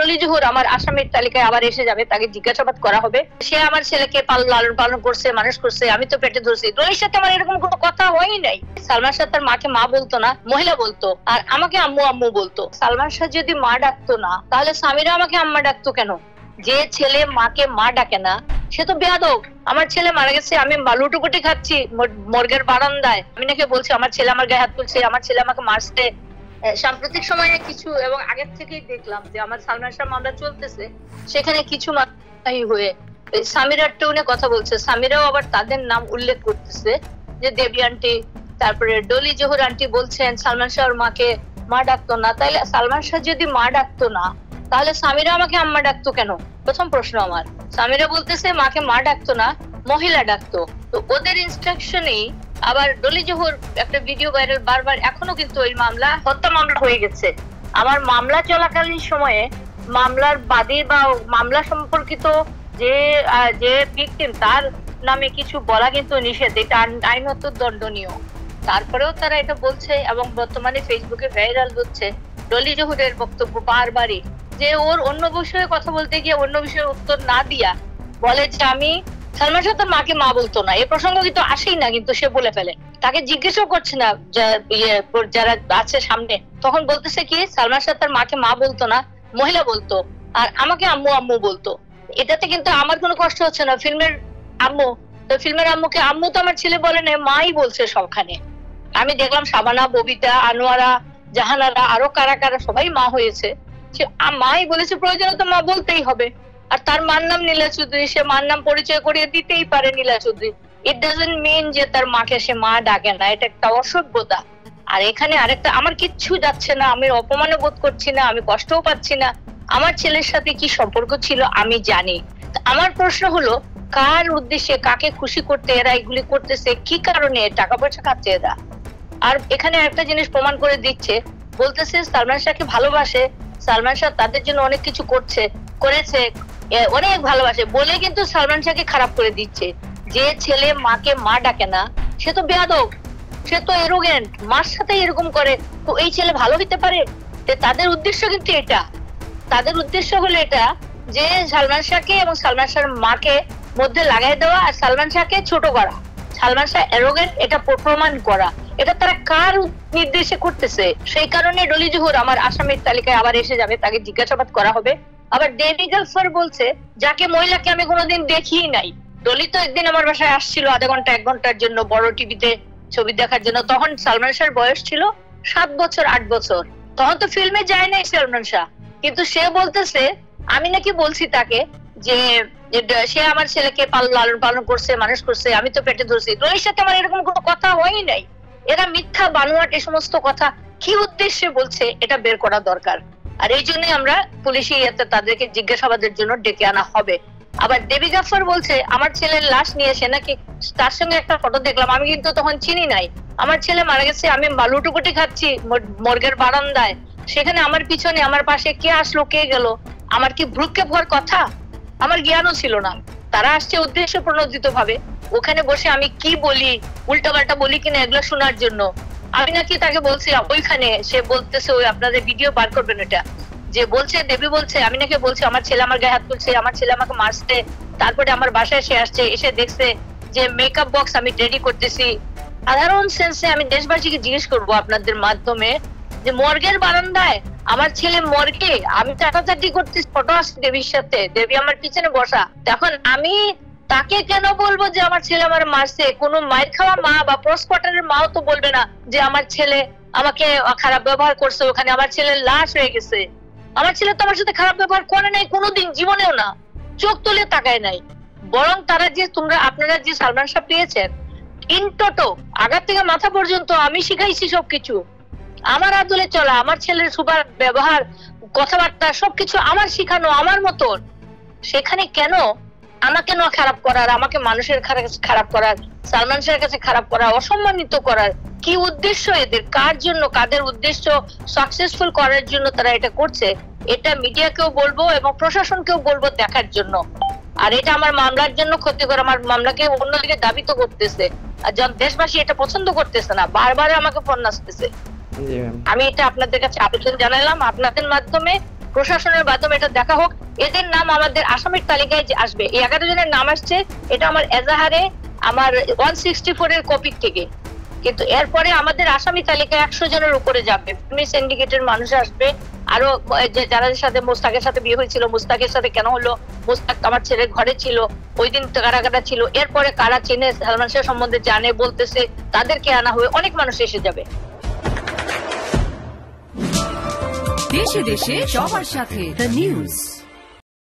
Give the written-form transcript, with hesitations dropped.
ডলি জোহর আমার আসামির তালিকায় আবার এসে যাবে, তাকে জিজ্ঞাসাবাদ করা হবে। সে আমার ছেলেকে লালন পালন করছে, মানুষ করছে, আমি তো পেটে ধরছি। ডলির সাথে আমার এরকম কোনো কথা হয়ই নাই। সালমান শাহ তার মাকে মা বলতো না, মহিলা বলতো, আর আমাকে আম্মু আম্মু বলতো। সালমান শাহ যদি মা ডাকতো না, তাহলে সামিরা আমাকে আম্মা ডাকতো কেন? যে ছেলে মাকে মা ডাকে না সে তো বেয়াদব। আমার ছেলে মারা গেছে, আমি লুটোপুটি খাচ্ছি মর্গের বারান্দায়, আমি নাকি বলছি আমার ছেলে আমার গায়ে হাত তুলছে, আমার ছেলে আমাকে মারছে। সাম্প্রতিক সময়ে কিছু এবং আগের থেকেই দেখলাম যে আমার সালমান শাহ মামলা চলতেছে, সেখানে কিছু মাথায় হয়ে সামিরার টোনে কথা বলছে। সামিরাও আবার তাদের নাম উল্লেখ করতেছে, যে দেবী আন্টি, তারপরে ডলি জোহর আন্টি বলছেন সালমান শাহর মাকে মা ডাকতো না। তাইলে সালমান শাহ যদি মা ডাকতো না, তাহলে সামিরা আমাকে আম্মা ডাকতো কেন? প্রথম প্রশ্ন আমার। সামিরা বলতেছে মাকে মা ডাকতো না, মহিলা ডাকতো। তো ওদের ইনস্ট্রাকশনেই আবার ডলি জোহর একটা ভিডিও ভাইরাল বারবার, এখনো কিন্তু ওই মামলা হত্যা মামলা হয়ে গেছে। আমার মামলা চলাকালীন সময়ে মামলার বাদী বা মামলা সম্পর্কিত যে যে ভিকটিম তার নামে কিছু বলা কিন্তু নিষেধ, এটা আইনত দণ্ডনীয়। তারপরেও তারা এটা বলছে এবং বর্তমানে ফেসবুকে ভাইরাল হচ্ছে ডলি জোহরের বক্তব্য বারবারই, যে ওর অন্য বিষয়ে কথা বলতে গিয়ে অন্য বিষয়ে উত্তর না দিয়া বলে যে আমি সালমান শাহ তার মাকে মা বলতো না। এই প্রসঙ্গ কিন্তু আসেই না, কিন্তু সে বলে ফেলে। তাকে জিজ্ঞেসও করছে না যারা আছে সামনে, তখন বলতেছে কি সালমান শাহ তার মাকে মা বলতো না, মহিলা বলতো, আর আমাকে আম্মু আম্মু বলতো। এটাতে কিন্তু আমার কোনো কষ্ট হচ্ছে না। ফিল্মের আম্মু, তো ফিল্মের আম্মুকে আম্মু তো আমার ছেলে বলে না, মাই বলছে সবখানে। আমি দেখলাম শাবানা, ববিতা, আনোয়ারা, জাহানারা, আরো কারা কারা সবাই মা হয়েছে, সে মাই বলেছে, প্রয়োজনে তো মা বলতেই হবে। আর তার মার নাম নীলা চৌধুরী, সে মার নাম পরিচয় করিয়ে দিতেই পারে নীলা চৌধুরী। ইট ডাজন্ট মিন যে তার মাকে সে মা ডাকে না, এটা একটা অসভ্যতা। আর এখানে আরেকটা, আমার কিচ্ছু যাচ্ছে না, আমি অপমানও বোধ করছি না, আমি কষ্টও পাচ্ছি না। আমার ছেলের সাথে কি সম্পর্ক ছিল আমি জানি। আমার প্রশ্ন হলো, কার উদ্দেশ্যে, কাকে খুশি করতে এরা এগুলি করতেছে? কি কারণে? টাকা পয়সা খাচ্ছে এরা। আর এখানে একটা জিনিস প্রমাণ করে দিচ্ছে, বলতেছে সালমান শাহকে ভালোবাসে, সালমান শাহ তাদের জন্য অনেক কিছু করেছে, অনেক ভালোবাসে বলে কিন্তু সালমান শাহকে খারাপ করে দিচ্ছে। যে ছেলে মাকে মা ডাকে না সে তো বেয়াদব, সে তো এরোগেন্ট, মার সাথে এরকম করে। তো এই ছেলে ভালো হতে পারে? তাদের উদ্দেশ্য কিন্তু এটা, তাদের উদ্দেশ্য হলো এটা যে সালমান শাহকে এবং সালমান শাহর মাকে মধ্যে লাগাই দেওয়া আর সালমান শাহকে ছোট করা, সালমান শাহ এরোগেন্ট এটা প্রমাণ করা। এটা তারা কার নির্দেশে করতেছে? সেই কারণে ডলি জোহর আমার আসামির তালিকায় আবার এসে যাবে, তাকে জিজ্ঞাসাবাদ করা হবে। আবার ডেভি গালফার বলছে, যাকে মহিলাকে আমি কোনোদিন দেখিই নাই। ডলি তো একদিন আমার বাসায় আসছিল আধা ঘন্টা 1 ঘন্টার জন্য বড় টিভিতে ছবি দেখার জন্য। তখন সালমান শাহর বয়স ছিল 7 বছর 8 বছর, তখন তো ফিল্মে যায় নাই সালমান শাহ। কিন্তু সে বলতেছে আমি নাকি বলছি তাকে যে সে আমার ছেলেকে লালন পালন করছে, মানুষ করছে, আমি তো পেটে ধরছি। ডলির সাথে আমার এরকম কোনো কথা হয়ই নাই। এরা মিথ্যা বানোয়াট এই সমস্ত কথা কি উদ্দেশ্যে বলছে এটা বের করা দরকার। আর এই জন্য আমরা পুলিশি তাদেরকে জিজ্ঞাসাবাদের জন্য ডেকে আনা হবে। আবার দেবী গাফফার বলছে আমার ছেলের লাশ নিয়ে এসে নাকি তার সঙ্গে একটা ফটো দেখলাম, আমি কিন্তু তখন চিনি নাই। আমার ছেলে মারা গেছে, আমি লুটোপুটি খাচ্ছি মর্গের বারান্দায়, সেখানে আমার পিছনে আমার পাশে কে আসলো কে গেল, আমার কি ভ্রুক্ষেপ হওয়ার কথা? আমার জ্ঞানও ছিল না। তারা আসছে উদ্দেশ্য প্রণোদিত ভাবে, ওখানে বসে আমি কি বলি, উল্টাপাল্টা বলি কিনা এগুলো শোনার জন্য। আমি নাকি তাকে বলছি ওইখানে, সে বলতেছে ওই আপনাদের ভিডিও বার করবেন এটা, যে বলছে দেবী বলছে আমি নাকি বলছি আমার ছেলে আমার গায়ে হাত তুলছে, আমার ছেলে আমাকে মারছে, তারপরে আমার বাসায় সে আসছে, এসে দেখছে যে মেকআপ বক্স আমি রেডি করতেছি। সাধারণ সেন্সে আমি দেশবাসীকে জিজ্ঞেস করবো আপনাদের মাধ্যমে, যে মর্গের বারান্দায় আমার ছেলে মর্গে আমি চাটাচাটি করতেছি, ফটো আসছে দেবীর সাথে, দেবী আমার পিছনে বসা। তখন আমি তাকে কেন বলবো যে আমার ছেলে আমার মারছে? কোন মায়ের খাওয়া মা বা পোস্টমর্টমের মাও তো বলবে না যে আমার ছেলে আমাকে খারাপ ব্যবহার করছে, ওখানে আমার ছেলের লাশ হয়ে গেছে। আমার ছেলে তো আমার সাথে খারাপ ব্যবহার করে নাই কোনোদিন, জীবনেও না, চোখ তুলে তাকায় নাই। বরং তারা যে আপনারা যে সালমান শাহ পেয়েছেন ইন টোটো আগা থেকে মাথা পর্যন্ত আমি শিখাইছি সবকিছু, আমার আদলে চলা, আমার ছেলের সুপার ব্যবহার, কথাবার্তা সবকিছু আমার শিখানো, আমার মতন। সেখানে কেন আমাকে না খারাপ করার, আমাকে মানুষের খারাপ করার, সালমান শাহের কাছে খারাপ করা, অসম্মানিত করার কি উদ্দেশ্য এদের? কার জন্য, কাদের উদ্দেশ্য সাকসেসফুল করার জন্য তারা এটা করছে? এটা মিডিয়াকেও বলবো এবং প্রশাসনকেও বলবো দেখার জন্য। আর এটা আমার মামলার জন্য ক্ষতিকর, আমার মামলাকে অন্যদিকে দাবিত করতেছে। আর দেশবাসী এটা পছন্দ করতেছে না, বারবার আমাকে ফোন আসতেছে। আমি এটা আপনাদের কাছে আবেদন জানালাম আপনাদের মাধ্যমে প্রশাসনের মাধ্যমে এটা দেখা হোক, এদের নাম আমাদের আসামির তালিকায় যে আসবে। এই 11 জনের নাম আসছে, এটা আমার এজাহারে আমার 164 এর কপি থেকে, কিন্তু এরপরে আমাদের আসামি তালিকায় 100 জনের উপরে যাবে। সিন্ডিকেটের মানুষ আসবে, আরো যারা সাথে মোস্তাকের সাথে বিয়ে হয়েছিল, মোস্তাকের সাথে কেন হলো, মোস্তাক আমার ছেলের ঘরে ছিল, ওই দিন কারা কারা ছিল, এরপরে কারা চেনে সালমান শাহ সম্বন্ধে জানে বলতেছে, তাদেরকে আনা হবে, অনেক মানুষ এসে যাবে। দেশে দেশে সবার সাথে দ্য নিউজ।